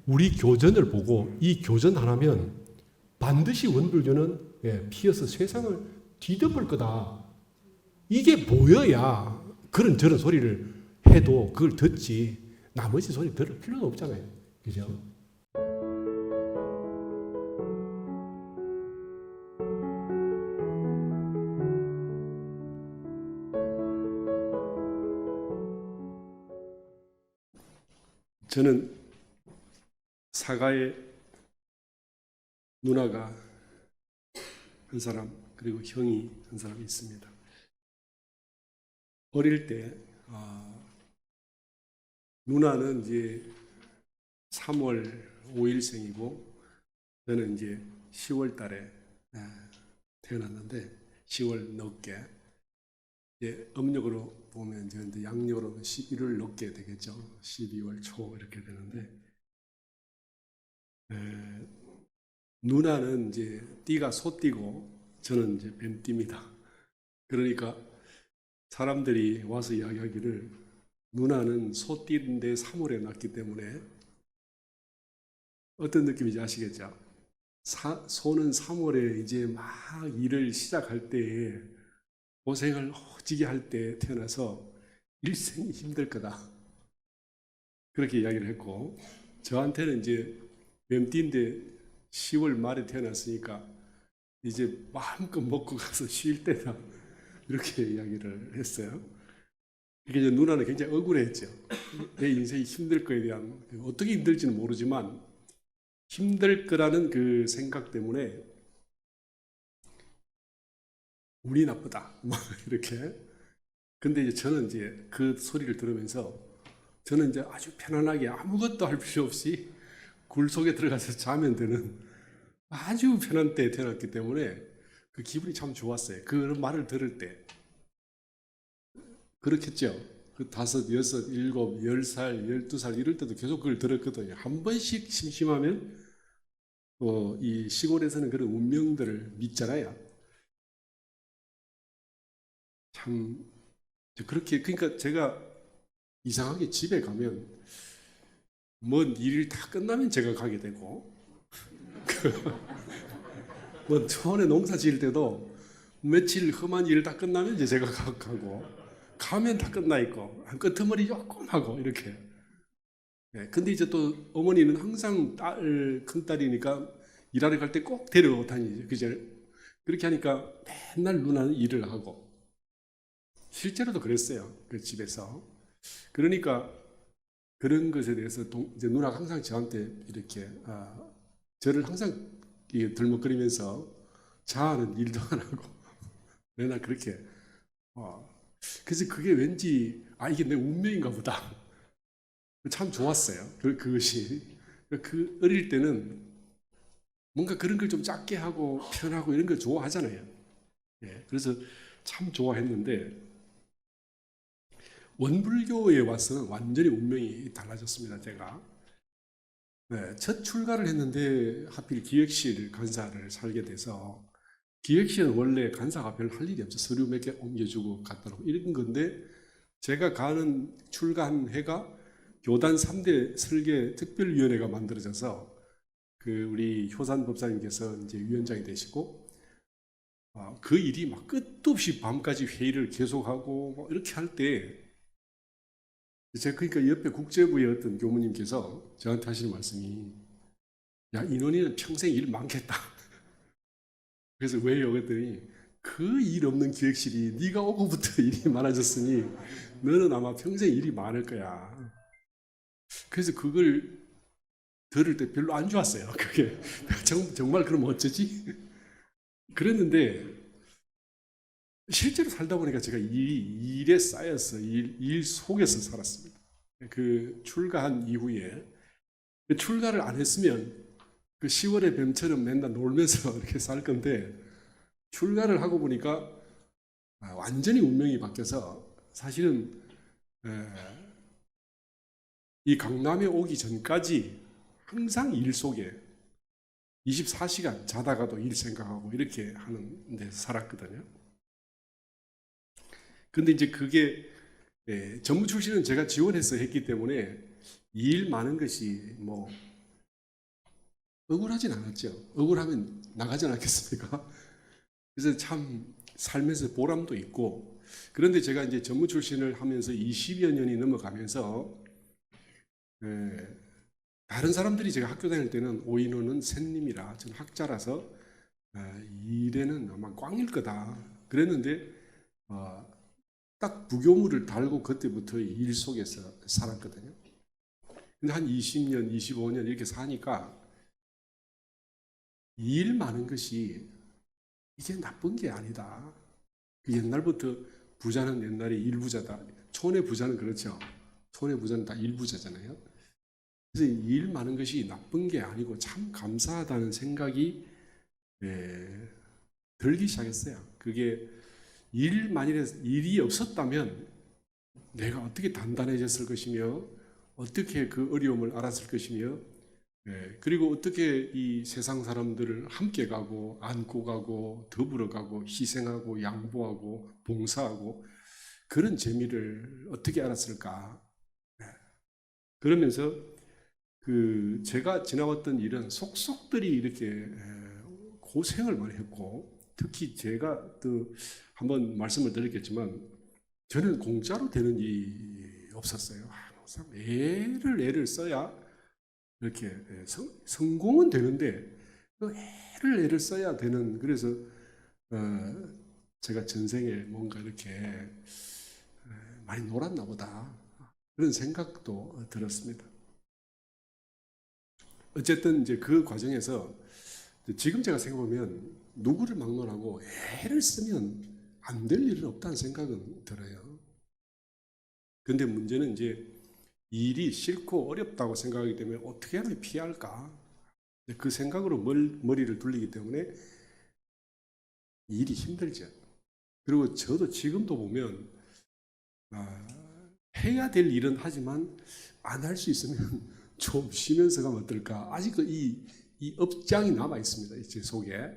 우리 교전을 보고 이 교전 하나면 반드시 원불교는 피어서 세상을 뒤덮을 거다. 이게 보여야 그런 소리를 해도 그걸 듣지. 나머지 소리 들을 필요도 없잖아요. 그죠? 저는 사가의 누나가 한 사람, 그리고 형이 한 사람이 있습니다. 어릴 때 누나는 이제 3월 5일생이고 저는 이제 10월 달에 태어났는데 10월 넘게 이제 음력으로 보면 이제 양력으로 11월 넘게 되겠죠. 12월 초 이렇게 되는데 누나는 이제 띠가 소띠고 저는 이제 뱀띠입니다. 그러니까 사람들이 와서 이야기하기를 누나는 소띠인데 3월에 났기 때문에 어떤 느낌인지 아시겠죠? 소는 3월에 이제 막 일을 시작할 때에 고생을 오지게 할 때 태어나서 일생이 힘들 거다. 그렇게 이야기를 했고 저한테는 이제 뱀띠인데 10월 말에 태어났으니까 이제 마음껏 먹고 가서 쉴 때다. 이렇게 이야기를 했어요. 이게 이제 누나는 굉장히 억울했죠. 내 인생이 힘들 거에 대한, 어떻게 힘들지는 모르지만 힘들 거라는 그 생각 때문에 운이 나쁘다. 막 이렇게. 근데 이제 저는 이제 그 소리를 들으면서 저는 이제 아주 편안하게 아무것도 할 필요 없이 굴 속에 들어가서 자면 되는 아주 편한 때에 태어났기 때문에 그 기분이 참 좋았어요. 그런 말을 들을 때. 그렇겠죠. 그 5, 6, 7, 10살, 12살 이럴 때도 계속 그걸 들었거든요. 한 번씩 심심하면 이 시골에서는 그런 운명들을 믿잖아요. 참 그렇게 그러니까 제가 이상하게 집에 가면 뭔 일이 다 끝나면 제가 가게 되고 뭐 처음에 농사 지을 때도 며칠 험한 일 다 끝나면 이제 제가 가고 가면 다 끝나 있고 끄트머리 조금 하고 이렇게. 근데 이제 또 어머니는 항상 큰 딸이니까 일하러 갈 때 꼭 데려오고 다니죠. 그죠? 그렇게 하니까 맨날 누나는 일을 하고 실제로도 그랬어요. 그 집에서. 그러니까 그런 것에 대해서 이제 누나가 항상 저한테 이렇게 저를 항상 들먹거리면서 자아는 일도 안 하고 맨날 그렇게 그래서 그게 왠지 이게 내 운명인가 보다. 참 좋았어요. 그것이 그 어릴 때는 뭔가 그런 걸 좀 작게 하고 편하고 이런 걸 좋아하잖아요. 그래서 참 좋아했는데 원불교에 와서는 완전히 운명이 달라졌습니다. 제가 첫 출가를 했는데 하필 기획실 간사를 살게 돼서 기획실은 원래 간사가 별 할 일이 없죠. 서류 몇 개 옮겨주고 갖다 놓고 이런 건데 제가 가는 출가한 해가 교단 3대 설계 특별위원회가 만들어져서 그 우리 효산 법사님께서 이제 위원장이 되시고 그 일이 막 끝도 없이 밤까지 회의를 계속하고 뭐 이렇게 할 때 제가 그러니까 옆에 국제부의 어떤 교무님께서 저한테 하시는 말씀이 야 인원이는 평생 일 많겠다. 그래서 왜요? 그랬더니 그 일 없는 기획실이 네가 오고부터 일이 많아졌으니 너는 아마 평생 일이 많을 거야. 그래서 그걸 들을 때 별로 안 좋았어요. 그게 정말 그럼 어쩌지? 그랬는데 실제로 살다 보니까 제가 일에 쌓여서 일 속에서 살았습니다. 그 출가한 이후에 출가를 안 했으면 그 10월의 뱀처럼 맨날 놀면서 이렇게 살 건데 출가를 하고 보니까 완전히 운명이 바뀌어서 사실은 이 강남에 오기 전까지 항상 일 속에 24시간 자다가도 일 생각하고 이렇게 하는 데 살았거든요. 근데 이제 그게 전무 출신은 제가 지원해서 했기 때문에 일 많은 것이 뭐 억울하진 않았죠. 억울하면 나가지 않겠습니까? 그래서 참 삶에서 보람도 있고, 그런데 제가 이제 전무 출신을 하면서 20여 년이 넘어가면서 다른 사람들이 제가 학교 다닐 때는 오인호는 샌님이라 저는 학자라서 일에는 아마 꽝일 거다 그랬는데 딱 부교물을 달고 그때부터 일 속에서 살았거든요. 근데 한 20년, 25년 이렇게 사니까 일 많은 것이 이게 나쁜 게 아니다. 옛날부터 부자는 옛날에 일부자다. 촌의 부자는 그렇죠. 촌의 부자는 다 일부자잖아요. 그래서 일 많은 것이 나쁜 게 아니고 참 감사하다는 생각이 들기 시작했어요. 그게 만일에 일이 없었다면 내가 어떻게 단단해졌을 것이며 어떻게 그 어려움을 알았을 것이며 그리고 어떻게 이 세상 사람들을 함께 가고 안고 가고 더불어 가고 희생하고 양보하고 봉사하고 그런 재미를 어떻게 알았을까. 그러면서 제가 지나왔던 일은 속속들이 이렇게 고생을 많이 했고, 특히 제가 또 한번 말씀을 드렸겠지만 저는 공짜로 되는 일이 없었어요. 항상 애를 써야 이렇게 성공은 되는데 애를 써야 되는, 그래서 제가 전생에 뭔가 이렇게 많이 놀았나 보다 그런 생각도 들었습니다. 어쨌든 이제 그 과정에서 지금 제가 생각해보면 누구를 막론하고 애를 쓰면 안 될 일은 없다는 생각은 들어요. 근데 문제는 이제 일이 싫고 어렵다고 생각하기 때문에 어떻게 하면 피할까? 그 생각으로 머리를 돌리기 때문에 일이 힘들죠. 그리고 저도 지금도 보면 해야 될 일은 하지만 안 할 수 있으면 좀 쉬면서 가면 어떨까? 아직도 이 업장이 남아 있습니다. 제 속에.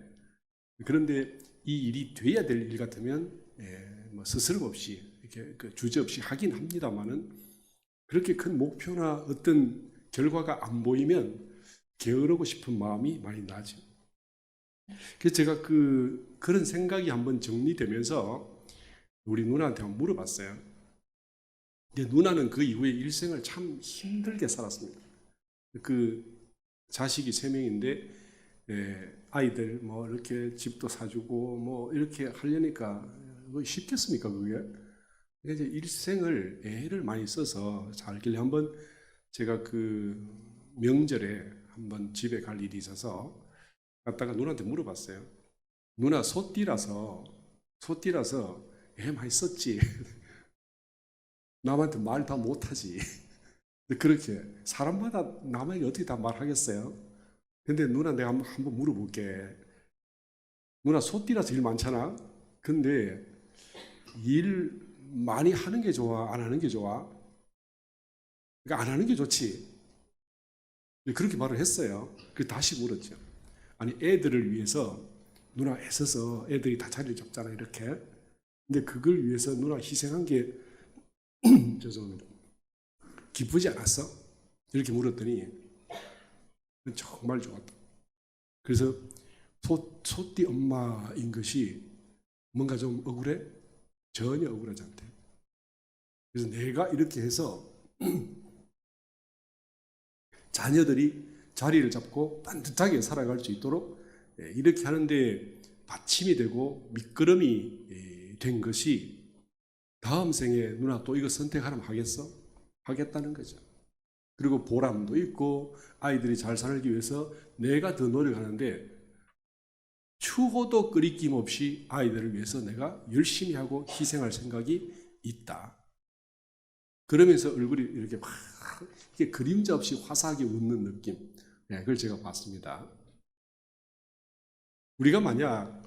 그런데 이 일이 돼야 될 일 같으면 뭐 스스럼 없이 이렇게 주저없이 하긴 합니다만은 그렇게 큰 목표나 어떤 결과가 안 보이면 게으르고 싶은 마음이 많이 나죠. 그래서 제가 그런 생각이 한번 정리되면서 우리 누나한테 한번 물어봤어요. 근데 누나는 그 이후에 일생을 참 힘들게 살았습니다. 자식이 3명인데 아이들 뭐 이렇게 집도 사주고 뭐 이렇게 하려니까 뭐 쉽겠습니까 그게? 이제 일생을 애를 많이 써서 살길래 한번 제가 명절에 한번 집에 갈 일이 있어서 갔다가 누나한테 물어봤어요. 누나 소띠라서 애 많이 썼지. 남한테 말 다 못하지. 그렇게 사람마다 남에게 어떻게 다 말하겠어요? 근데 누나 내가 한번 물어볼게. 누나 소띠라서 일 많잖아. 근데 일 많이 하는 게 좋아? 안 하는 게 좋아? 그러니까 안 하는 게 좋지. 그렇게 말을 했어요. 그 다시 물었죠. 아니 애들을 위해서 누나 애써서 애들이 다 자리를 잡잖아 이렇게. 근데 그걸 위해서 누나 희생한 게 죄송합니다. 기쁘지 않았어? 이렇게 물었더니 정말 좋았다. 그래서 소띠 엄마인 것이 뭔가 좀 억울해? 전혀 억울하지 않대. 그래서 내가 이렇게 해서 자녀들이 자리를 잡고 반듯하게 살아갈 수 있도록 이렇게 하는데 받침이 되고 밑거름이 된 것이 다음 생에 누나 또 이거 선택하라면 하겠어? 하겠다는 거죠. 그리고 보람도 있고 아이들이 잘 살기 위해서 내가 더 노력하는데 추호도 끄리낌 없이 아이들을 위해서 내가 열심히 하고 희생할 생각이 있다. 그러면서 얼굴이 이렇게 막 이게 그림자 없이 화사하게 웃는 느낌. 그걸 제가 봤습니다. 우리가 만약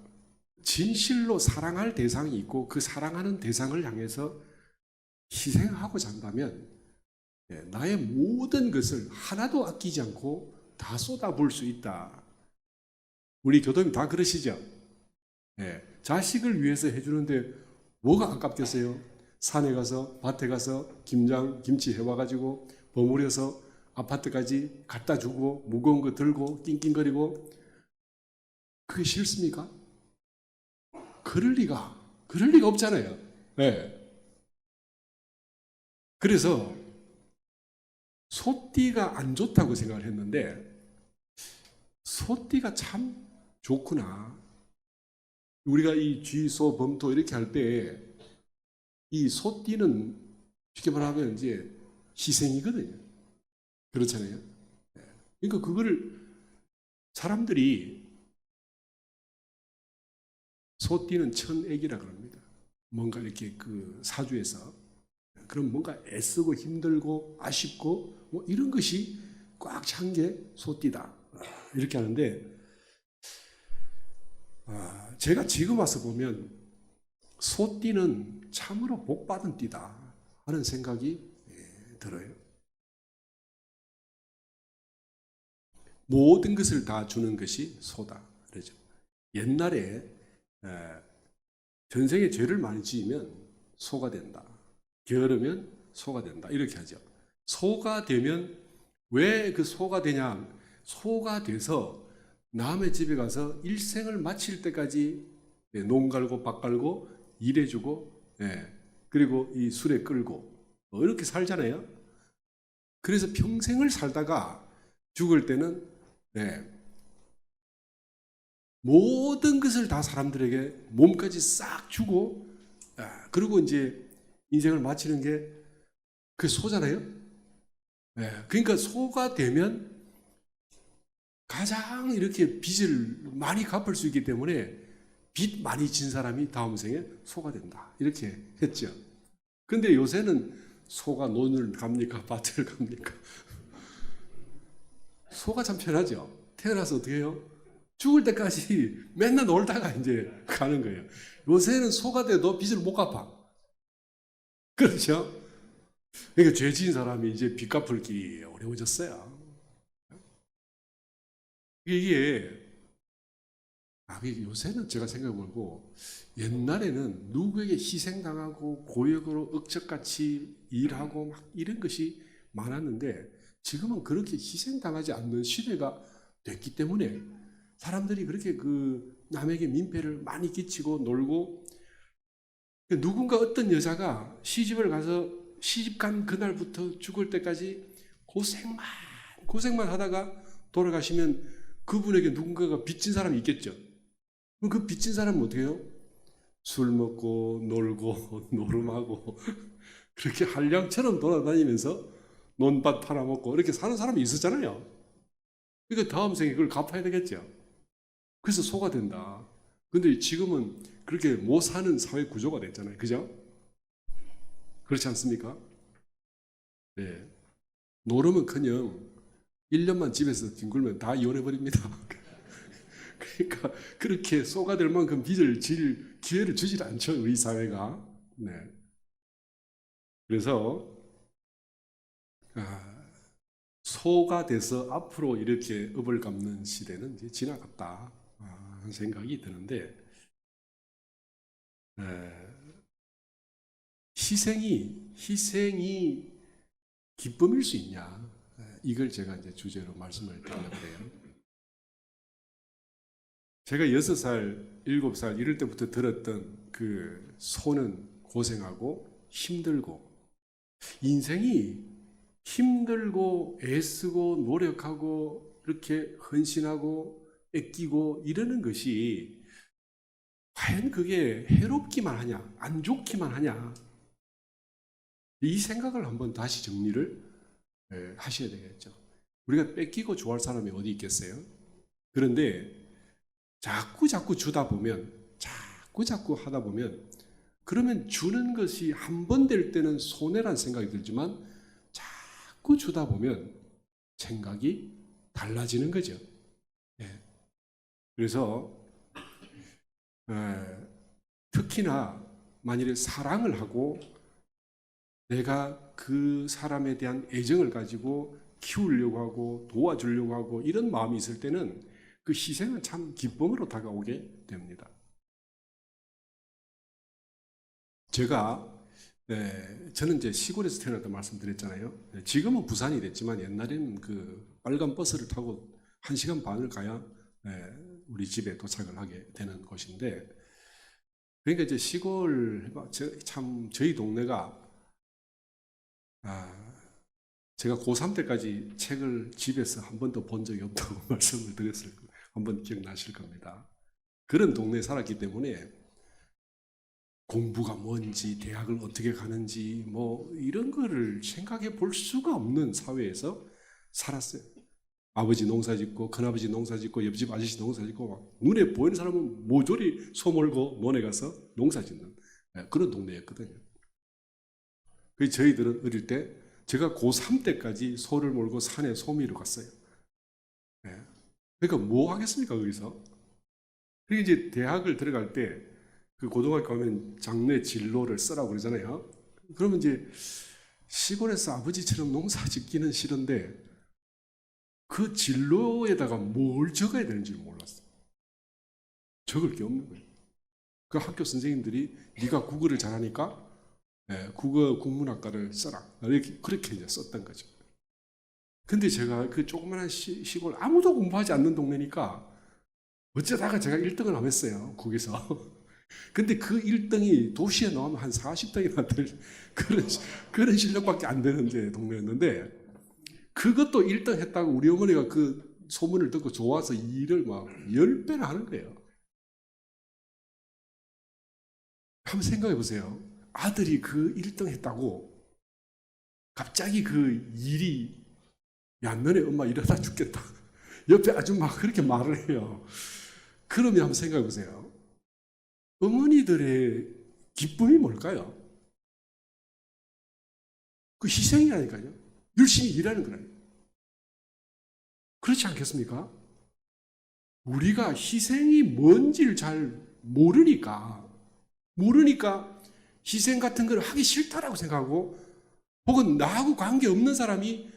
진실로 사랑할 대상이 있고 그 사랑하는 대상을 향해서 희생하고자 한다면 나의 모든 것을 하나도 아끼지 않고 다 쏟아부을 수 있다. 우리 교도님 다 그러시죠? 자식을 위해서 해주는데 뭐가 아깝겠어요? 산에 가서 밭에 가서 김치 해와가지고 버무려서 아파트까지 갖다 주고 무거운 거 들고 낑낑거리고 그게 싫습니까? 그럴 리가 없잖아요. 네. 그래서 소띠가 안 좋다고 생각을 했는데 소띠가 참 좋구나. 우리가 이 쥐소 범토 이렇게 할 때 이 소띠는 쉽게 말하면 이제 희생이거든요. 그렇잖아요. 그러니까 그거를 사람들이 소띠는 천액이라 그럽니다. 뭔가 이렇게 그 사주에서 그럼 뭔가 애쓰고 힘들고 아쉽고 뭐 이런 것이 꽉 찬 게 소띠다. 이렇게 하는데 제가 지금 와서 보면 소띠는 참으로 복받은 띠다 하는 생각이 들어요. 모든 것을 다 주는 것이 소다. 그러죠. 옛날에 전생에 죄를 많이 지으면 소가 된다. 게으르면 소가 된다. 이렇게 하죠. 소가 되면 왜 그 소가 되냐? 소가 돼서 남의 집에 가서 일생을 마칠 때까지 농 갈고 밭 갈고 일해주고 그리고 이 술에 끌고 이렇게 살잖아요. 그래서 평생을 살다가 죽을 때는 모든 것을 다 사람들에게 몸까지 싹 주고 그리고 이제 인생을 마치는 게 그 소잖아요. 그러니까 소가 되면 가장 이렇게 빚을 많이 갚을 수 있기 때문에 빚 많이 진 사람이 다음 생에 소가 된다. 이렇게 했죠. 근데 요새는 소가 논을 갑니까? 밭을 갑니까? 소가 참 편하죠. 태어나서 어떻게 해요? 죽을 때까지 맨날 놀다가 이제 가는 거예요. 요새는 소가 돼도 빚을 못 갚아. 그렇죠? 그러니까 죄 지은 사람이 이제 빚 갚을 길이 어려워졌어요. 이게 요새는 제가 생각해보고 옛날에는 누구에게 희생당하고 고역으로 억척같이 일하고 막 이런 것이 많았는데 지금은 그렇게 희생당하지 않는 시대가 됐기 때문에 사람들이 그렇게 그 남에게 민폐를 많이 끼치고 놀고 누군가 어떤 여자가 시집을 가서 시집 간 그날부터 죽을 때까지 고생만 하다가 돌아가시면 그분에게 누군가가 빚진 사람이 있겠죠. 그럼 그 빚진 사람은 어떻게 해요? 술 먹고 놀고 노름하고 그렇게 한량처럼 돌아다니면서 논밭 팔아먹고 이렇게 사는 사람이 있었잖아요. 그러니까 다음 생에 그걸 갚아야 되겠죠. 그래서 소가 된다. 근데 지금은 그렇게 못 사는 사회 구조가 됐잖아요. 그죠? 그렇지 않습니까? 네. 노름은커녕 1년만 집에서 뒹굴면 다 이혼해버립니다. 그러니까 그렇게 소가 될 만큼 빚을 질 기회를 주질 않죠. 우리 사회가. 네. 그래서 소가 돼서 앞으로 이렇게 업을 갚는 시대는 이제 지나갔다 하는 생각이 드는데 희생이 기쁨일 수 있냐? 이걸 제가 이제 주제로 말씀을 드리려고 해요. 제가 6살, 7살 이럴 때부터 들었던 그 소는 고생하고 힘들고 인생이 힘들고 애쓰고 노력하고 이렇게 헌신하고 애끼고 이러는 것이 과연 그게 해롭기만 하냐, 안 좋기만 하냐, 이 생각을 한번 다시 정리를 하셔야 되겠죠. 우리가 뺏기고 좋아할 사람이 어디 있겠어요? 그런데 자꾸 주다 보면, 자꾸 하다 보면, 그러면 주는 것이 한 번 될 때는 손해란 생각이 들지만 자꾸 주다 보면 생각이 달라지는 거죠. 그래서 특히나 만일에 사랑을 하고 내가 그 사람에 대한 애정을 가지고 키우려고 하고 도와주려고 하고 이런 마음이 있을 때는 그 희생은 참 기쁨으로 다가오게 됩니다. 제가 저는 이제 시골에서 태어났다 말씀드렸잖아요. 지금은 부산이 됐지만 옛날에는 그 빨간 버스를 타고 1시간 반을 가야 우리 집에 도착을 하게 되는 곳인데, 그러니까 이제 시골 참 저희 동네가 제가 고3 때까지 책을 집에서 한 번도 본 적이 없다고 말씀을 드렸을 거예요. 한번 기억나실 겁니다. 그런 동네에 살았기 때문에 공부가 뭔지, 대학을 어떻게 가는지, 뭐, 이런 거를 생각해 볼 수가 없는 사회에서 살았어요. 아버지 농사 짓고, 큰아버지 농사 짓고, 옆집 아저씨 농사 짓고, 막 눈에 보이는 사람은 모조리 소 몰고 논에 가서 농사 짓는 그런 동네였거든요. 그래서 저희들은 어릴 때, 제가 고3 때까지 소를 몰고 산에 소미로 갔어요. 그러니까 뭐 하겠습니까, 거기서? 그리고 이제 대학을 들어갈 때, 그 고등학교 가면 장래 진로를 쓰라고 그러잖아요. 그러면 이제 시골에서 아버지처럼 농사 짓기는 싫은데 그 진로에다가 뭘 적어야 되는지 몰랐어. 적을 게 없는 거예요. 그 학교 선생님들이 네가 국어를 잘하니까 국어 국문학과를 써라. 그렇게 이제 썼던 거죠. 근데 제가 그 조그만한 시골 아무도 공부하지 않는 동네니까 어쩌다가 제가 1등을 안 했어요. 거기서. 근데 그 1등이 도시에 나오면 한 40등이나 될 그런 실력밖에 안 되는 이제 동네였는데, 그것도 1등 했다고 우리 어머니가 그 소문을 듣고 좋아서 일을 막 10배나 하는 거예요. 한번 생각해 보세요. 아들이 그 1등 했다고 갑자기 그 일이, 야, 너네 엄마 이러다 죽겠다. 옆에 아줌마가 그렇게 말을 해요. 그러면 한번 생각해 보세요. 어머니들의 기쁨이 뭘까요? 그 희생이라니까요. 열심히 일하는 거라요. 그렇지 않겠습니까? 우리가 희생이 뭔지를 잘 모르니까 희생 같은 걸 하기 싫다라고 생각하고, 혹은 나하고 관계없는 사람이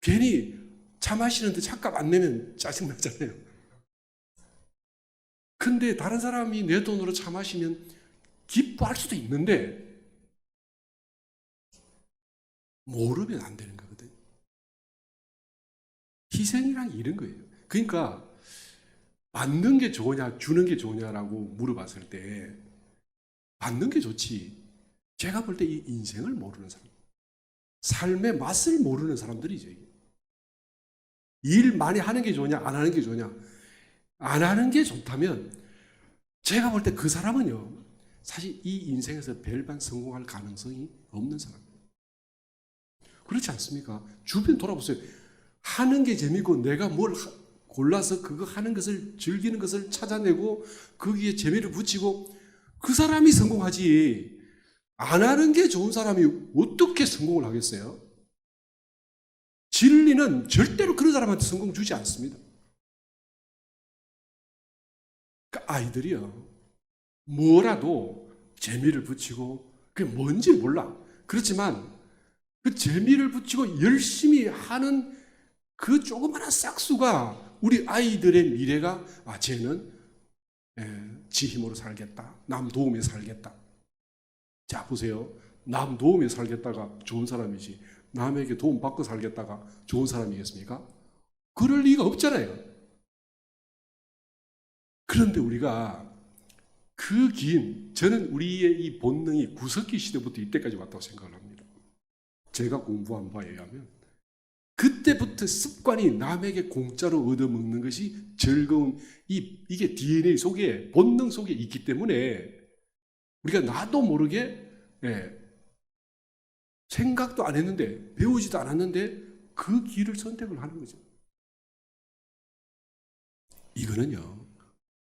괜히 차 마시는데 차값 안 내면 짜증나잖아요. 근데 다른 사람이 내 돈으로 차 마시면 기뻐할 수도 있는데 모르면 안 되는 거거든요. 희생이란 이런 거예요. 그러니까 받는 게 좋으냐 주는 게 좋으냐라고 물어봤을 때 받는 게 좋지. 제가 볼 때 이 인생을 모르는 사람, 삶의 맛을 모르는 사람들이죠. 일 많이 하는 게 좋으냐 안 하는 게 좋으냐. 안 하는 게 좋다면 제가 볼 때 그 사람은요, 사실 이 인생에서 별반 성공할 가능성이 없는 사람이에요. 그렇지 않습니까? 주변 돌아보세요. 하는 게 재미고 내가 뭘 골라서 그거 하는 것을 즐기는 것을 찾아내고 거기에 재미를 붙이고 그 사람이 성공하지, 안 하는 게 좋은 사람이 어떻게 성공을 하겠어요? 진리는 절대로 그런 사람한테 성공 주지 않습니다. 그러니까 아이들이요, 뭐라도 재미를 붙이고 그게 뭔지 몰라. 그렇지만 그 재미를 붙이고 열심히 하는 그 조그마한 싹수가 우리 아이들의 미래가, 쟤는 지 힘으로 살겠다. 남 도우며 살겠다. 자, 보세요. 남 도우며 살겠다가 좋은 사람이지, 남에게 도움 받고 살겠다가 좋은 사람이겠습니까? 그럴 리가 없잖아요. 그런데 우리가 저는 우리의 이 본능이 구석기 시대부터 이때까지 왔다고 생각을 합니다. 제가 공부한 바에 의하면 그때부터 습관이 남에게 공짜로 얻어먹는 것이 즐거운, 이게 DNA 속에, 본능 속에 있기 때문에 우리가 나도 모르게 생각도 안 했는데, 배우지도 않았는데 그 길을 선택을 하는 거죠. 이거는요,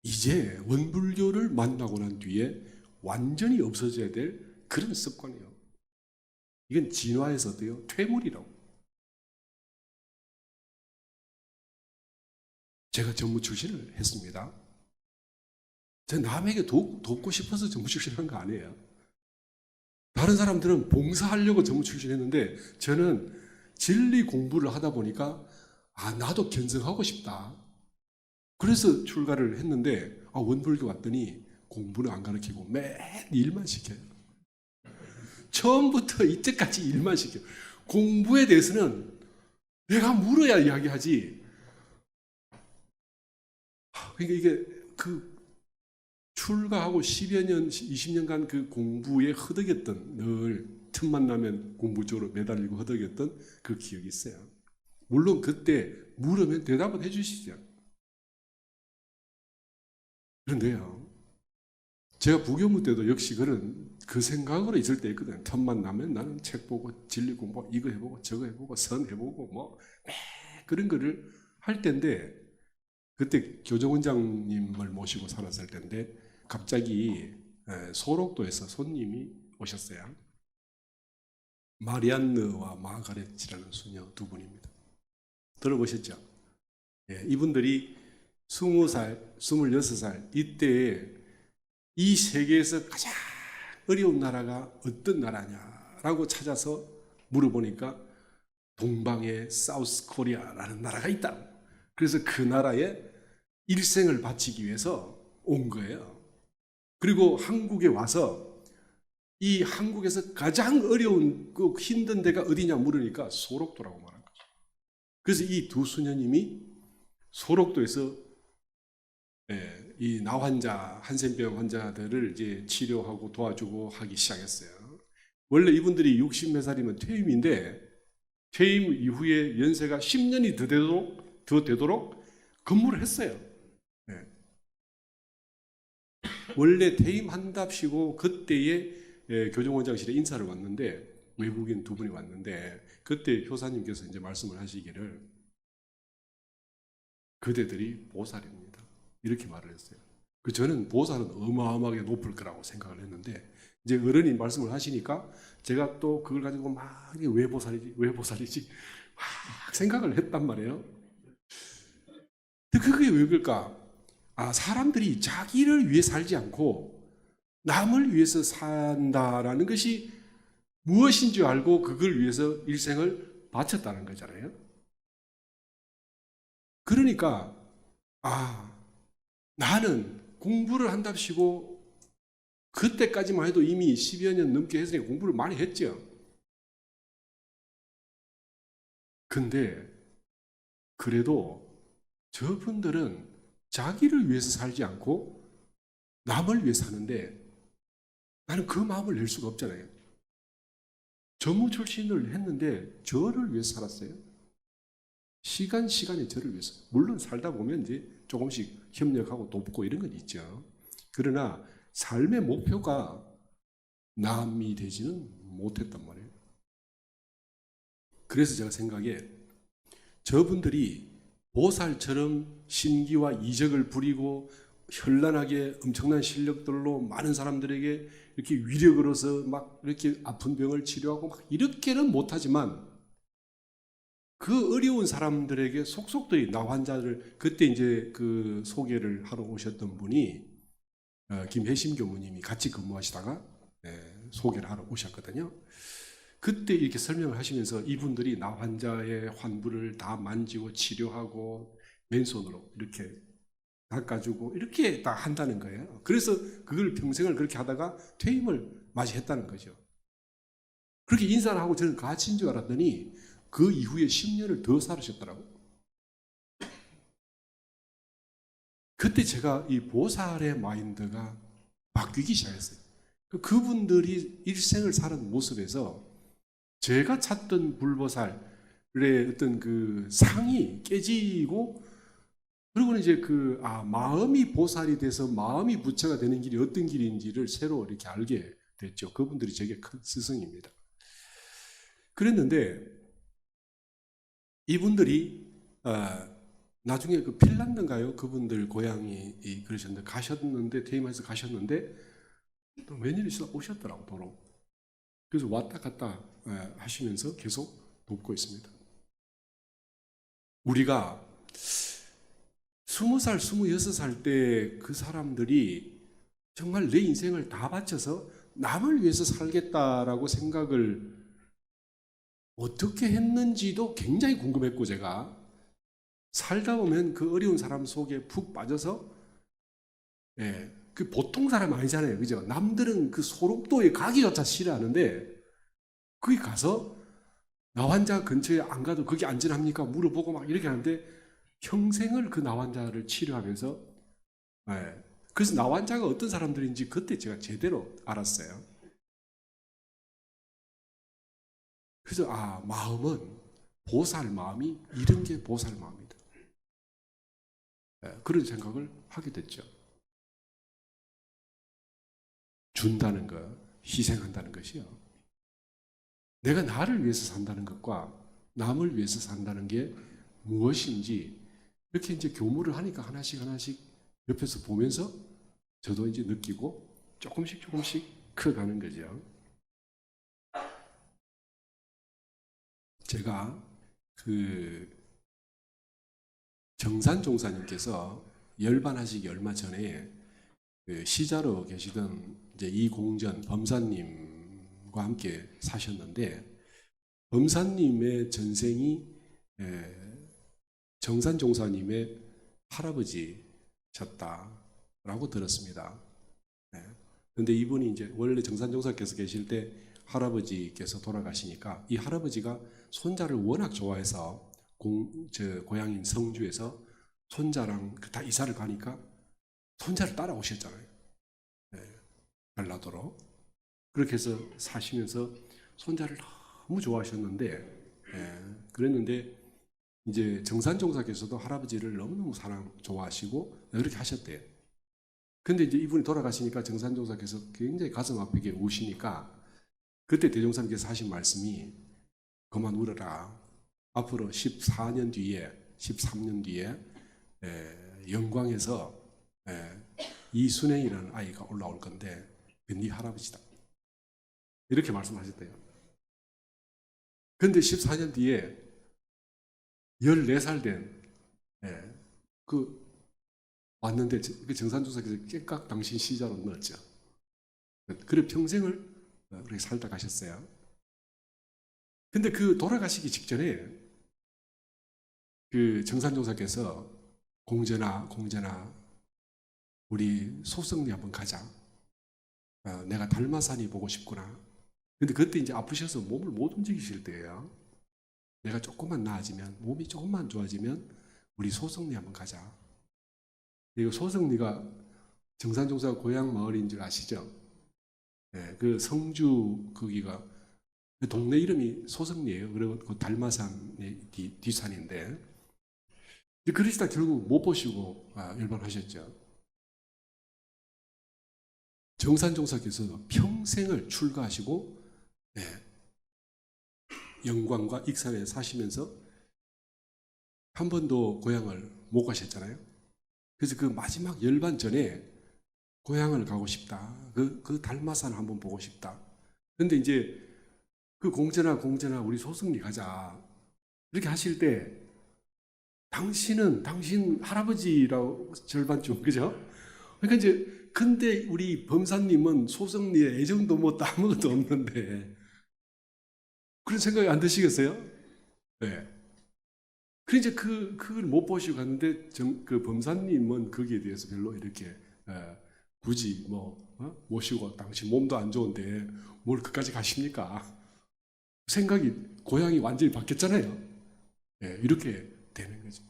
이제 원불교를 만나고 난 뒤에 완전히 없어져야 될 그런 습관이에요. 이건 진화에서도요, 퇴물이라고. 제가 전무 출신을 했습니다. 제가 남에게 돕고 싶어서 전무 출신한 거 아니에요. 다른 사람들은 봉사하려고 전무 출신했는데 저는 진리 공부를 하다 보니까 나도 견성하고 싶다. 그래서 출가를 했는데 원불교 왔더니 공부는 안 가르치고 매일 일만 시켜요. 처음부터 이때까지 일만 시켜. 공부에 대해서는 내가 물어야 이야기하지. 그러니까 이게 그 출가하고 10여 년, 20년간 그 공부에 허덕였던, 늘 틈만 나면 공부 쪽으로 매달리고 허덕였던 그 기억이 있어요. 물론 그때 물으면 대답은 해주시죠. 그런데요, 제가 부교무 때도 역시 그 생각으로 있을 때 있거든요. 틈만 나면 나는 책 보고 진리 공부 이거 해보고 저거 해보고 선 해보고 뭐 그런 거를 할 때인데, 그때 교정원장님을 모시고 살았을 때인데 갑자기 소록도에서 손님이 오셨어요. 마리안느와 마가렛이라는 수녀 두 분입니다. 들어보셨죠? 이분들이 20살, 26살 이때에 이 세계에서 가장 어려운 나라가 어떤 나라냐라고 찾아서 물어보니까 동방의 사우스 코리아라는 나라가 있다. 그래서 그 나라에 일생을 바치기 위해서 온 거예요. 그리고 한국에 와서 이 한국에서 가장 어려운 그 힘든 데가 어디냐 물으니까 소록도라고 말한 거죠. 그래서 이 두 수녀님이 소록도에서 이 나환자, 한센병 환자들을 이제 치료하고 도와주고 하기 시작했어요. 원래 이분들이 60몇 살이면 퇴임인데 퇴임 이후에 연세가 10년이 더 되도록 근무를 했어요. 원래 퇴임한답시고 그때에 교정원장실에 인사를 왔는데 외국인 두 분이 왔는데 그때 효사님께서 이제 말씀을 하시기를 그대들이 보살입니다. 이렇게 말을 했어요. 저는 보살은 어마어마하게 높을 거라고 생각을 했는데 이제 어른이 말씀을 하시니까 제가 또 그걸 가지고 막 왜 보살이지? 왜 보살이지? 막 생각을 했단 말이에요. 근데 그게 왜 그럴까? 사람들이 자기를 위해 살지 않고 남을 위해서 산다라는 것이 무엇인 줄 알고 그걸 위해서 일생을 바쳤다는 거잖아요. 그러니까 나는 공부를 한답시고 그때까지만 해도 이미 10여 년 넘게 했으니까 공부를 많이 했죠. 근데 그래도 저분들은 자기를 위해서 살지 않고 남을 위해 사는데 나는 그 마음을 낼 수가 없잖아요. 전무 출신을 했는데 저를 위해서 살았어요. 시간에 저를 위해서. 물론 살다 보면 이제 조금씩 협력하고 돕고 이런 건 있죠. 그러나 삶의 목표가 남이 되지는 못했단 말이에요. 그래서 제가 생각에 저분들이 보살처럼 신기와 이적을 부리고 현란하게 엄청난 실력들로 많은 사람들에게 이렇게 위력으로서 막 이렇게 아픈 병을 치료하고 막 이렇게는 못하지만 그 어려운 사람들에게 속속들이 나 환자를 그때 이제 그 소개를 하러 오셨던 분이 김혜심 교무님이 같이 근무하시다가 소개를 하러 오셨거든요. 그때 이렇게 설명을 하시면서 이분들이 나 환자의 환부를 다 만지고 치료하고 맨손으로 이렇게 닦아주고 이렇게 다 한다는 거예요. 그래서 그걸 평생을 그렇게 하다가 퇴임을 맞이했다는 거죠. 그렇게 인사를 하고 저는 가치인 줄 알았더니 그 이후에 10년을 더 살으셨더라고요. 그때 제가 이 보살의 마인드가 바뀌기 시작했어요. 그분들이 일생을 사는 모습에서 제가 찾던 불보살의 어떤 그 상이 깨지고 그리고는 이제 마음이 보살이 돼서 마음이 부처가 되는 길이 어떤 길인지를 새로 이렇게 알게 됐죠. 그분들이 제게 큰 스승입니다. 그랬는데 이분들이 나중에 그 핀란드인가요? 그분들 고향이 그러셨는데 가셨는데 퇴임해서 가셨는데 또 웬일 있어 오셨더라고 도로. 그래서 왔다 갔다 하시면서 계속 돕고 있습니다. 우리가 20살, 26살 때 그 사람들이 정말 내 인생을 다 바쳐서 남을 위해서 살겠다라고 생각을 어떻게 했는지도 굉장히 궁금했고 제가 살다 보면 그 어려운 사람 속에 푹 빠져서 그 보통 사람 아니잖아요. 그죠? 남들은 그 소록도에 가기조차 싫어하는데 거기 가서 나환자 근처에 안 가도 거기 안전합니까? 물어보고 막 이렇게 하는데 평생을 그 나환자를 치료하면서, 예. 그래서 나환자가 어떤 사람들인지 그때 제가 제대로 알았어요. 그래서 마음은 보살 마음이 이런 게 보살 마음이다. 예, 그런 생각을 하게 됐죠. 준다는 것, 희생한다는 것이요. 내가 나를 위해서 산다는 것과 남을 위해서 산다는 게 무엇인지 이렇게 이제 교무를 하니까 하나씩 하나씩 옆에서 보면서 저도 이제 느끼고 조금씩 커가는 거죠. 제가 그 정산 종사님께서 열반하시기 얼마 전에 그 시자로 계시던 이제 이공전 범사님과 함께 사셨는데, 범사님의 전생이 정산 종사님의 할아버지셨다라고 들었습니다. 그런데 이분이 이제 원래 정산 종사께서 계실 때 할아버지께서 돌아가시니까 이 할아버지가 손자를 워낙 좋아해서 고향인 성주에서 손자랑 다 이사를 가니까 손자를 따라오셨잖아요. 전라도로. 그렇게 해서 사시면서 손자를 너무 좋아하셨는데, 그랬는데 이제 정산종사께서도 할아버지를 너무너무 좋아하시고 그렇게 하셨대요. 근데 이제 이분이 돌아가시니까 정산종사께서 굉장히 가슴 아프게 우시니까 그때 대종사님께서 하신 말씀이 그만 울어라. 앞으로 14년 뒤에 13년 뒤에 영광에서 이순행이라는 아이가 올라올 건데 네 할아버지다. 이렇게 말씀하셨대요. 근데 14년 뒤에 14살 된 그 왔는데 그 정산조사께서 깨깍 당신 시자로 넣었죠. 그래 평생을 그렇게 살다 가셨어요. 근데 그 돌아가시기 직전에 그 정산조사께서 공전아 우리 소성리 한번 가자. 내가 달마산이 보고 싶구나. 근데 그때 이제 아프셔서 몸을 못 움직이실 때예요. 내가 조금만 나아지면, 몸이 조금만 좋아지면 우리 소성리 한번 가자. 이거 소성리가 정산종사 고향 마을인 줄 아시죠? 그 성주 거기가 동네 이름이 소성리예요. 그리고 그 달마산의 뒷산인데 그러시다 결국 못 보시고 열반하셨죠. 정산종사께서 평생을 출가하시고 영광과 익산에 사시면서 한 번도 고향을 못 가셨잖아요. 그래서 그 마지막 열반 전에 고향을 가고 싶다. 그 달마산 한번 보고 싶다. 근데 이제 그 공전아 우리 소승리 가자. 이렇게 하실 때 당신은 당신 할아버지라고 절반쯤 그죠? 그러니까 이제 근데 우리 범사님은 소승리에 애정도 뭐 아무것도 없는데 그런 생각이 안 드시겠어요? 네. 그래서 이제 그걸 못 보시고 갔는데 그 범사님은 거기에 대해서 별로 이렇게 굳이 모시고 당신 몸도 안 좋은데 뭘 그까지 가십니까? 생각이 고향이 완전히 바뀌었잖아요. 이렇게 되는 거죠.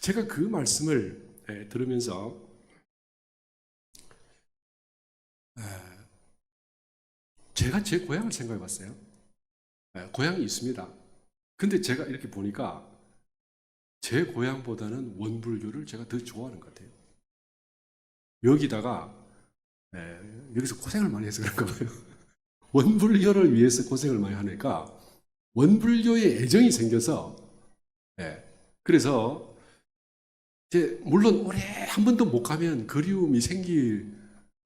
제가 그 말씀을 들으면서 제가 제 고향을 생각해 봤어요. 고향이 있습니다. 근데 제가 이렇게 보니까 제 고향보다는 원불교를 제가 더 좋아하는 것 같아요. 여기다가 여기서 고생을 많이 해서 그런가 봐요. 원불교를 위해서 고생을 많이 하니까 원불교에 애정이 생겨서 그래서 이제 물론 오래 한 번도 못 가면 그리움이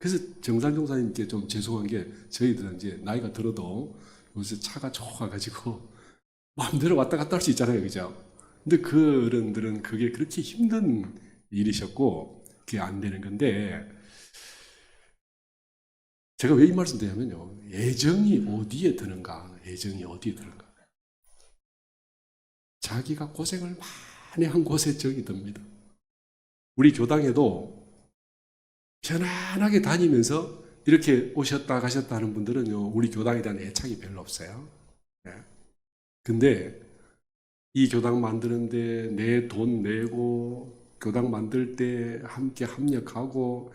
그래서 정산종사님께 좀 죄송한 게 저희들은 이제 나이가 들어도 요새 차가 좋아가지고 마음대로 왔다 갔다 할 수 있잖아요, 그죠? 근데 그런들은 그게 그렇게 힘든 일이셨고 그게 안 되는 건데 제가 왜 이 말씀 드냐면요, 애정이 어디에 드는가? 자기가 고생을 많이 한 곳에 정이 듭니다. 우리 교당에도 편안하게 다니면서 이렇게 오셨다 가셨다 하는 분들은요, 우리 교당에 대한 애착이 별로 없어요. 예. 근데 이 교당 만드는데 내 돈 내고 교당 만들 때 함께 합력하고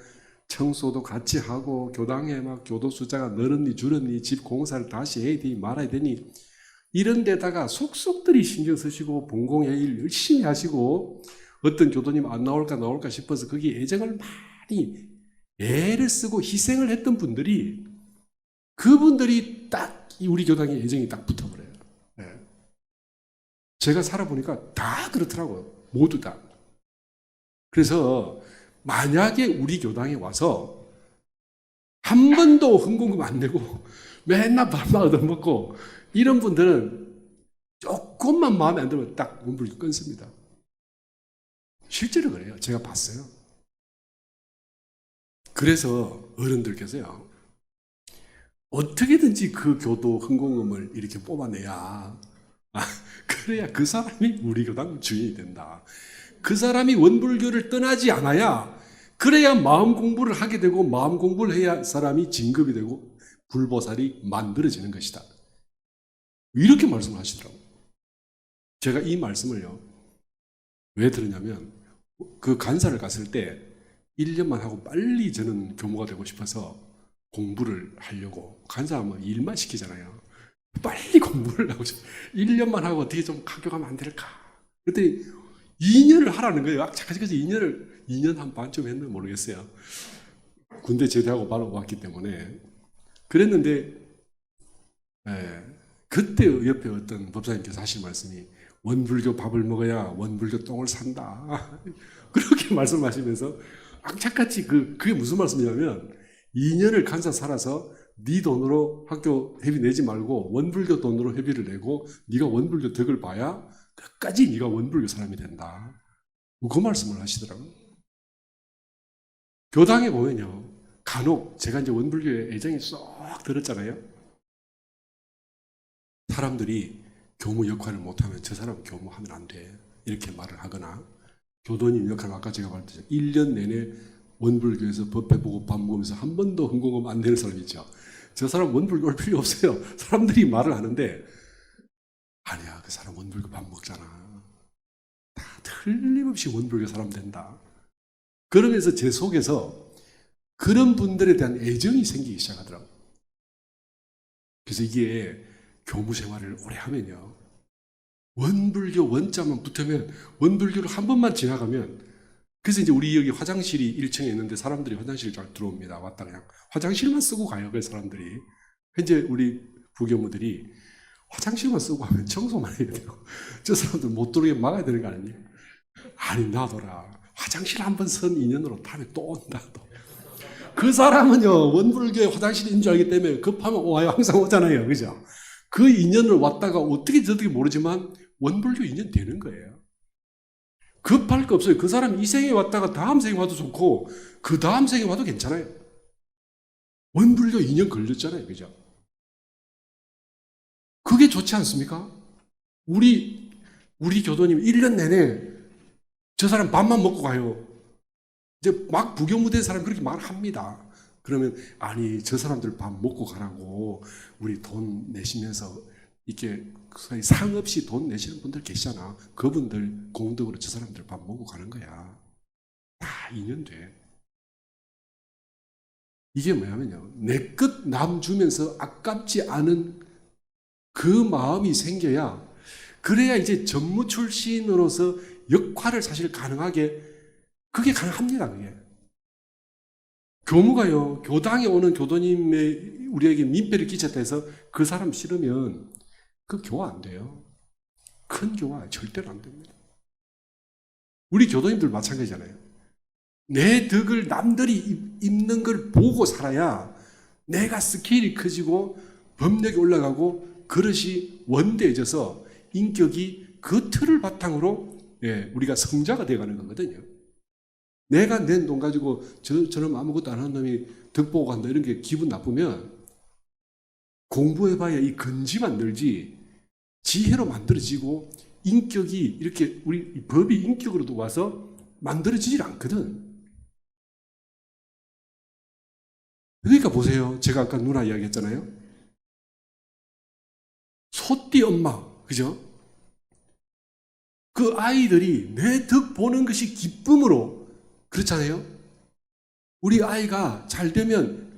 청소도 같이 하고 교당에 막 교도 숫자가 늘었니 줄었니 집 공사를 다시 해야 되니 말아야 되니 이런 데다가 속속들이 신경 쓰시고 본공회의를 열심히 하시고 어떤 교도님 안 나올까 싶어서 거기에 애정을 많이 애를 쓰고 희생을 했던 분들이 그분들이 딱 우리 교당에 애정이 딱 붙어버려요. 네. 제가 살아보니까 다 그렇더라고요. 모두 다. 그래서 만약에 우리 교당에 와서 한 번도 헌금금 안 내고 맨날 밥만 얻어먹고 이런 분들은 조금만 마음에 안 들면 딱 원불교 끊습니다. 실제로 그래요. 제가 봤어요. 그래서 어른들께서요. 어떻게든지 그 교도 헌금을 이렇게 뽑아내야 그래야 그 사람이 우리 교당 주인이 된다. 그 사람이 원불교를 떠나지 않아야 그래야 마음 공부를 하게 되고 마음 공부를 해야 사람이 진급이 되고 불보살이 만들어지는 것이다. 이렇게 말씀을 하시더라고요. 제가 이 말씀을요. 왜 들었냐면 그 간사를 갔을 때 1년만 하고 빨리 저는 교모가 되고 싶어서 공부를 하려고 간사하면 일만 시키잖아요. 빨리 공부를 하고 싶어요. 1년만 하고 어떻게 좀 합격하면 안 될까? 그랬더니 2년을 하라는 거예요. 착하지까지 2년 한 반쯤 했는지 모르겠어요. 군대 제대하고 바로 왔기 때문에. 그랬는데, 그때 옆에 어떤 법사님께서 하신 말씀이 원불교 밥을 먹어야 원불교 똥을 산다. 그렇게 말씀하시면서 악착같이 그게 무슨 말씀이냐면 2년을 간사 살아서 네 돈으로 학교 회비 내지 말고 원불교 돈으로 회비를 내고 네가 원불교 덕을 봐야 끝까지 네가 원불교 사람이 된다. 그 말씀을 하시더라고요. 교당에 보면요. 간혹 제가 이제 원불교에 애정이 쏙 들었잖아요. 사람들이 교무 역할을 못하면 저 사람은 교무하면 안 돼. 이렇게 말을 하거나 교도님 역할을 아까 제가 말했듯이 1년 내내 원불교에서 법회 보고 밥 먹으면서 한 번도 헌금금 안 내는 사람 있죠. 저 사람 원불교 올 필요 없어요. 사람들이 말을 하는데 아니야 그 사람 원불교 밥 먹잖아. 다 틀림없이 원불교 사람 된다. 그러면서 제 속에서 그런 분들에 대한 애정이 생기기 시작하더라고요. 그래서 이게 교무 생활을 오래 하면요. 원불교 원자만 붙으면 원불교를 한 번만 지나가면 그래서 이제 우리 여기 화장실이 1층에 있는데 사람들이 화장실 잘 들어옵니다. 왔다 그냥 화장실만 쓰고 가요. 그 사람들이. 현재 우리 부교무들이 화장실만 쓰고 하면 청소만 해야 돼요. 저 사람들 못 들어오게 막아야 되는 거 아니에요? 아니 놔둬라. 화장실 한 번 선 인연으로 다음에 또 온다. 또. 그 사람은요 원불교에 화장실인 줄 알기 때문에 급하면 와요. 항상 오잖아요. 그죠? 그 인연을 왔다가 어떻게 저떻게 모르지만 원불교 인연 되는 거예요. 급할 거 없어요. 그 사람 이 생에 왔다가 다음 생에 와도 좋고 그 다음 생에 와도 괜찮아요. 원불교 인연 걸렸잖아요. 그죠? 그게 좋지 않습니까? 우리 교도님 1년 내내 저 사람 밥만 먹고 가요. 이제 막 부교무된 사람 그렇게 말합니다. 그러면 아니 저 사람들 밥 먹고 가라고 우리 돈 내시면서 이렇게 상 없이 돈 내시는 분들 계시잖아. 그분들 공덕으로 저 사람들 밥 먹고 가는 거야. 다 인연돼. 이게 뭐냐면요. 내 것 남 주면서 아깝지 않은 그 마음이 생겨야 그래야 이제 전무 출신으로서 역할을 사실 가능하게 그게 가능합니다. 그게. 교무가요. 교당에 오는 교도님의 우리에게 민폐를 끼쳤다 해서 그 사람 싫으면 그 교화 안 돼요. 큰 교화 절대로 안 됩니다. 우리 교도님들 마찬가지잖아요. 내 덕을 남들이 입는 걸 보고 살아야 내가 스케일이 커지고 법력이 올라가고 그릇이 원대해져서 인격이 그 틀을 바탕으로 우리가 성자가 되어가는 거거든요. 내가 낸 돈 가지고 저놈 아무것도 안 하는 놈이 덕 보고 간다 이런 게 기분 나쁘면 공부해봐야 이 근지만 늘지 지혜로 만들어지고 인격이 이렇게 우리 법이 인격으로도 와서 만들어지질 않거든. 그러니까 보세요. 제가 아까 누나 이야기했잖아요. 소띠 엄마, 그죠? 그 아이들이 내 덕 보는 것이 기쁨으로, 그렇잖아요? 우리 아이가 잘 되면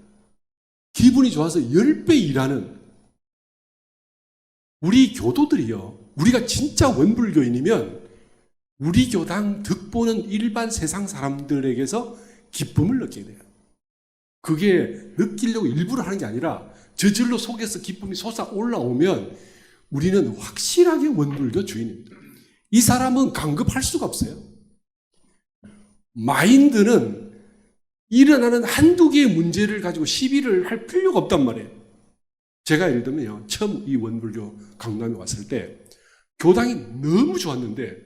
기분이 좋아서 10배 일하는 우리 교도들이요. 우리가 진짜 원불교인이면 우리 교당 덕 보는 일반 세상 사람들에게서 기쁨을 느끼게 돼요. 그게 느끼려고 일부러 하는 게 아니라 저절로 속에서 기쁨이 솟아 올라오면 우리는 확실하게 원불교 주인입니다. 이 사람은 강급할 수가 없어요. 마인드는 일어나는 한두 개의 문제를 가지고 시비를 할 필요가 없단 말이에요. 제가 예를 들면요, 처음 이 원불교 강남에 왔을 때 교당이 너무 좋았는데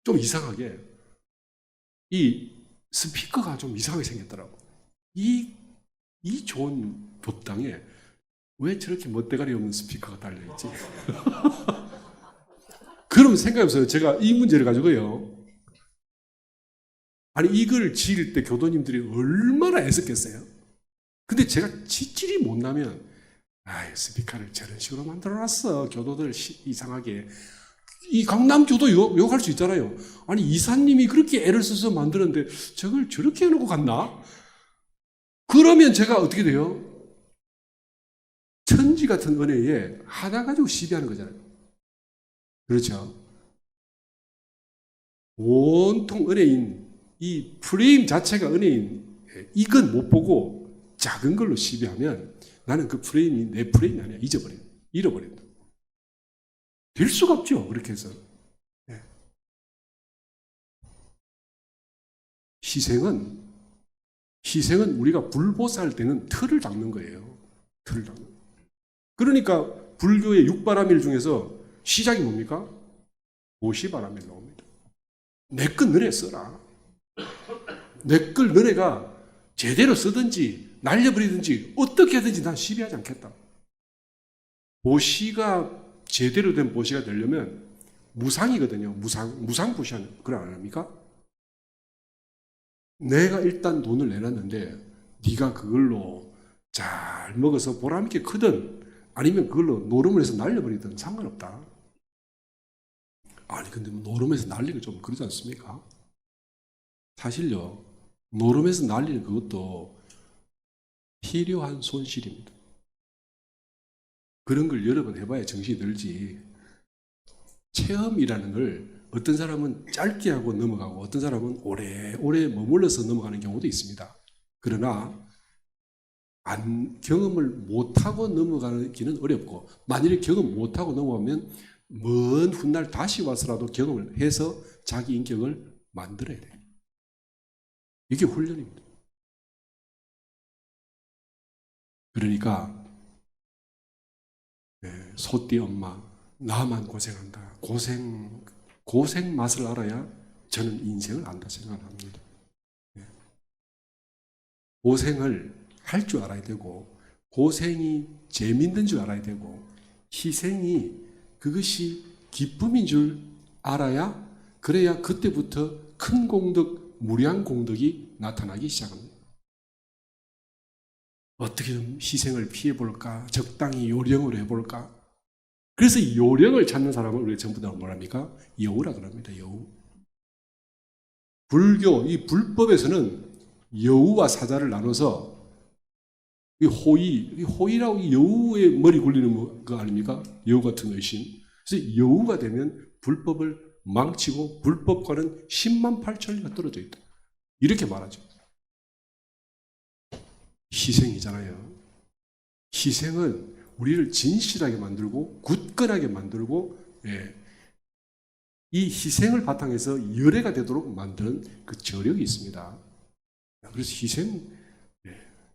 좀 이상하게 이 스피커가 좀 이상하게 생겼더라고. 이 좋은 교당에 왜 저렇게 멋대가리 없는 스피커가 달려있지? 그럼 생각해보세요. 제가 이 문제를 가지고요. 아니, 이걸 지을 때 교도님들이 얼마나 애썼겠어요? 근데 제가 지질이 못나면, 스피커를 저런 식으로 만들어놨어. 교도들 이상하게. 이 강남 교도 욕할 수 있잖아요. 아니, 이사님이 그렇게 애를 써서 만드는데 저걸 저렇게 해놓고 갔나? 그러면 제가 어떻게 돼요? 천지 같은 은혜에 하나 가지고 시비하는 거잖아요. 그렇죠? 온통 은혜인, 이 프레임 자체가 은혜인, 이건 못 보고 작은 걸로 시비하면 나는 그 프레임이 내 프레임이 아니야. 잊어버려요. 잃어버린다. 될 수가 없죠. 그렇게 해서. 희생은 우리가 불보살 되는 틀을 닦는 거예요. 틀을 닦는 거예요. 그러니까 불교의 육바라밀 중에서 시작이 뭡니까? 오시바라밀 나옵니다. 내 것 너네 써라. 내 걸 너네가 제대로 쓰든지 날려버리든지 어떻게 하든지 난 시비하지 않겠다. 보시가 제대로 된 보시가 되려면 무상이거든요. 무상보시하는 그걸 안 합니까? 내가 일단 돈을 내놨는데 네가 그걸로 잘 먹어서 보람있게 크든 아니면 그걸로 노름을 해서 날려버리든 상관없다. 아니 근데 노름해서 날리는 좀 그러지 않습니까? 사실요, 노름해서 날리는 그것도 필요한 손실입니다. 그런 걸 여러 번 해봐야 정신이 들지. 체험이라는 걸 어떤 사람은 짧게 하고 넘어가고 어떤 사람은 오래 머물러서 넘어가는 경우도 있습니다. 그러나 경험을 못하고 넘어가기는 어렵고, 만일에 경험 못하고 넘어가면 먼 훗날 다시 와서라도 경험을 해서 자기 인격을 만들어야 돼요. 이게 훈련입니다. 그러니까 소띠 엄마, 나만 고생한다. 고생 맛을 알아야 저는 인생을 안다 생각합니다. 고생을 할 줄 알아야 되고, 고생이 재밌는 줄 알아야 되고, 희생이 그것이 기쁨인 줄 알아야, 그래야 그때부터 큰 공덕, 무량 공덕이 나타나기 시작합니다. 어떻게 좀 희생을 피해볼까? 적당히 요령을 해볼까? 그래서 요령을 찾는 사람을 우리가 전부 다 뭐랍니까? 여우라 그럽니다. 여우. 불교, 이 불법에서는 여우와 사자를 나눠서 이 호의라고 여우의 머리 굴리는 거 아닙니까? 여우 같은 의심. 그래서 여우가 되면 불법을 망치고 불법과는 10만 8천리가 떨어져 있다. 이렇게 말하죠. 희생이잖아요. 희생은 우리를 진실하게 만들고 굳건하게 만들고, 이 희생을 바탕에서 열애가 되도록 만드는 그 저력이 있습니다. 그래서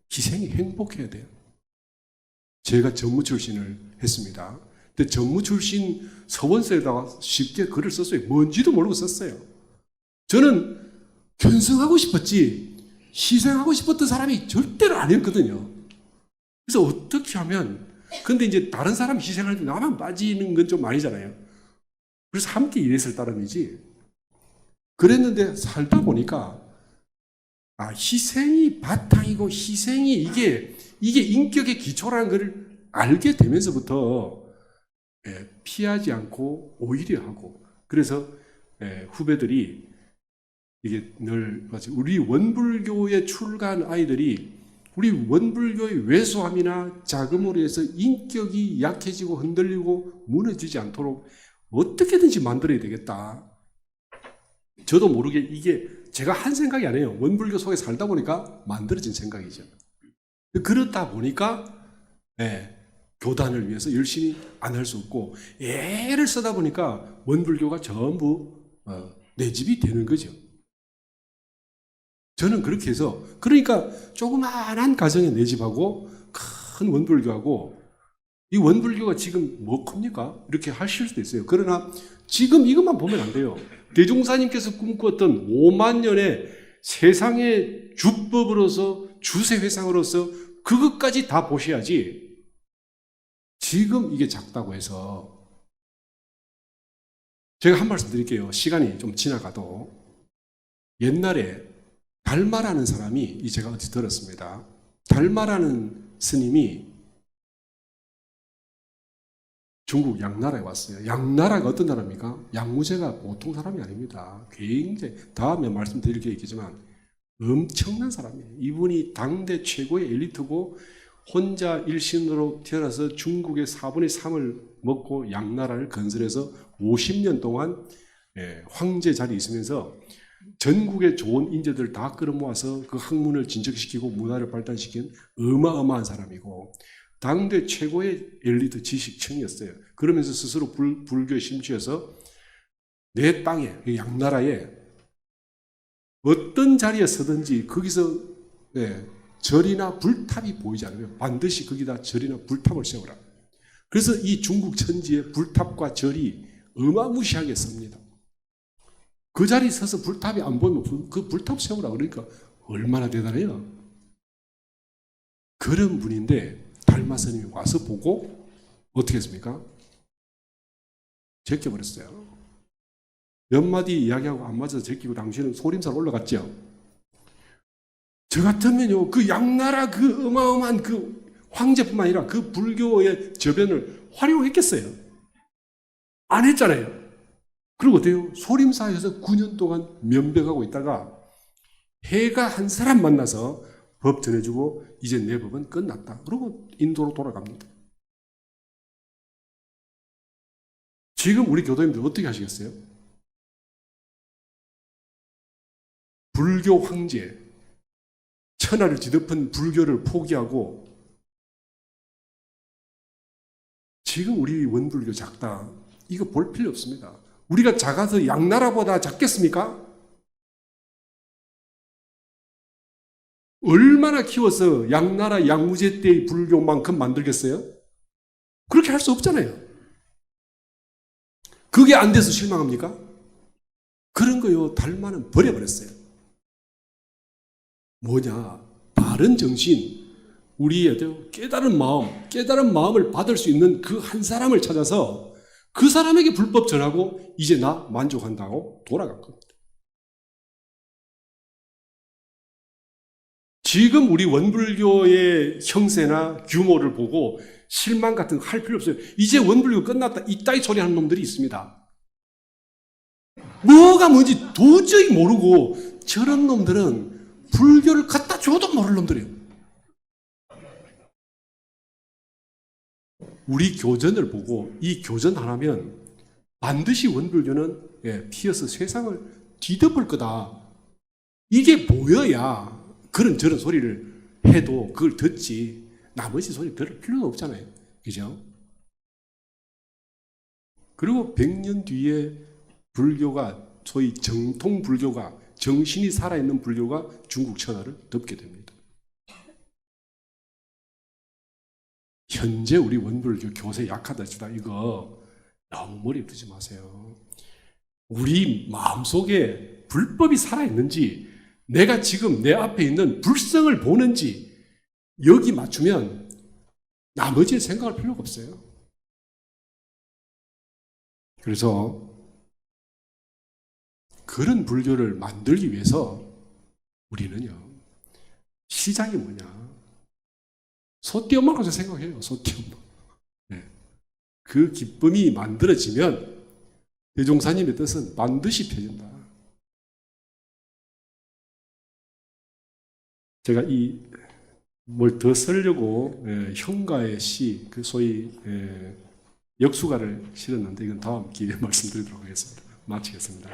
희생이 행복해야 돼요. 제가 전무 출신을 했습니다. 근데 전무 출신 서원서에다가 쉽게 글을 썼어요. 뭔지도 모르고 썼어요. 저는 견성하고 싶었지 희생하고 싶었던 사람이 절대로 아니었거든요. 그래서 어떻게 하면, 근데 이제 다른 사람 희생할 때 나만 빠지는 건 좀 아니잖아요. 그래서 함께 일했을 따름이지. 그랬는데 살다 보니까 희생이 바탕이고 희생이 이게 인격의 기초라는 걸 알게 되면서부터 피하지 않고 오히려 하고, 그래서 후배들이 이게 늘 우리 원불교에 출가한 아이들이 우리 원불교의 왜소함이나 자금으로 해서 인격이 약해지고 흔들리고 무너지지 않도록 어떻게든지 만들어야 되겠다. 저도 모르게 이게 제가 한 생각이 아니에요. 원불교 속에 살다 보니까 만들어진 생각이죠. 그렇다 보니까 교단을 위해서 열심히 안 할 수 없고 애를 쓰다 보니까 원불교가 전부 내 집이 되는 거죠. 저는 그렇게 해서 그러니까 조그마한 가정에 내 집하고 큰 원불교하고 이 원불교가 지금 뭐 큽니까? 이렇게 하실 수도 있어요. 그러나 지금 이것만 보면 안 돼요. 대종사님께서 꿈꾸었던 5만 년의 세상의 주법으로서 주세회상으로서 그것까지 다 보셔야지. 지금 이게 작다고 해서 제가 한 말씀 드릴게요. 시간이 좀 지나가도 옛날에 달마라는 사람이 제가 어디 들었습니다. 달마라는 스님이 중국 양나라에 왔어요. 양나라가 어떤 나라입니까? 양무제가 보통 사람이 아닙니다. 굉장히 다음에 말씀드릴 게 있겠지만 엄청난 사람이에요. 이분이 당대 최고의 엘리트고 혼자 일신으로 태어나서 중국의 4분의 3을 먹고 양나라를 건설해서 50년 동안 황제 자리에 있으면서 전국의 좋은 인재들 다 끌어모아서 그 학문을 진척시키고 문화를 발달시킨 어마어마한 사람이고 당대 최고의 엘리트 지식층이었어요. 그러면서 스스로 불교에 심취해서 내 땅에, 양나라에 어떤 자리에 서든지 거기서 절이나 불탑이 보이지 않으면 반드시 거기다 절이나 불탑을 세우라. 그래서 이 중국 천지에 불탑과 절이 어마무시하게 섭니다. 그 자리에 서서 불탑이 안 보이면 그 불탑 세우라. 그러니까 얼마나 대단해요. 그런 분인데 달마 스님이 와서 보고 어떻게 했습니까? 제껴버렸어요. 몇 마디 이야기하고 안 맞아서 제끼고 당신은 소림사로 올라갔죠. 저 같으면요, 그 양나라 그 어마어마한 그 황제뿐만 아니라 그 불교의 저변을 활용했겠어요. 안 했잖아요. 그리고 어때요? 소림사에서 9년 동안 면벽하고 있다가 해가 한 사람 만나서 법 전해주고 이제 내 법은 끝났다. 그러고 인도로 돌아갑니다. 지금 우리 교도님들 어떻게 하시겠어요? 불교 황제, 천하를 뒤덮은 불교를 포기하고 지금 우리 원불교 작다. 이거 볼 필요 없습니다. 우리가 작아서 양나라보다 작겠습니까? 얼마나 키워서 양나라 양무제 때의 불교만큼 만들겠어요? 그렇게 할 수 없잖아요. 그게 안 돼서 실망합니까? 그런 거요, 달마는 버려버렸어요. 뭐냐? 바른 정신, 우리의 깨달은 마음을 받을 수 있는 그 한 사람을 찾아서 그 사람에게 불법 전하고 이제 나 만족한다고 돌아간 겁니다. 지금 우리 원불교의 형세나 규모를 보고 실망 같은 거 할 필요 없어요. 이제 원불교 끝났다. 이따위 소리 하는 놈들이 있습니다. 뭐가 뭔지 도저히 모르고 저런 놈들은 불교를 갖다 줘도 모를 놈들이에요. 우리 교전을 보고 이 교전 하나면 반드시 원불교는 피어서 세상을 뒤덮을 거다. 이게 보여야 그런 저런 소리를 해도 그걸 듣지. 나머지 소리 들을 필요가 없잖아요. 그죠? 그리고 100년 뒤에 불교가 소위 정통 불교가 정신이 살아있는 불교가 중국 천하를 덮게 됩니다. 현재 우리 원불교 교세 약하다 주다 이거 너무 머리에 두지 마세요. 우리 마음속에 불법이 살아있는지 내가 지금 내 앞에 있는 불성을 보는지 여기 맞추면 나머지는 생각할 필요가 없어요. 그래서 그런 불교를 만들기 위해서 우리는요, 시작이 뭐냐? 소띠엄마라고 생각해요. 소띠엄마. 네. 그 기쁨이 만들어지면 대종사님의 뜻은 반드시 펴진다. 제가 뭘 더 쓰려고 형가의 시, 그 소위 역수가를 실었는데 이건 다음 기회에 말씀드리도록 하겠습니다. 마치겠습니다.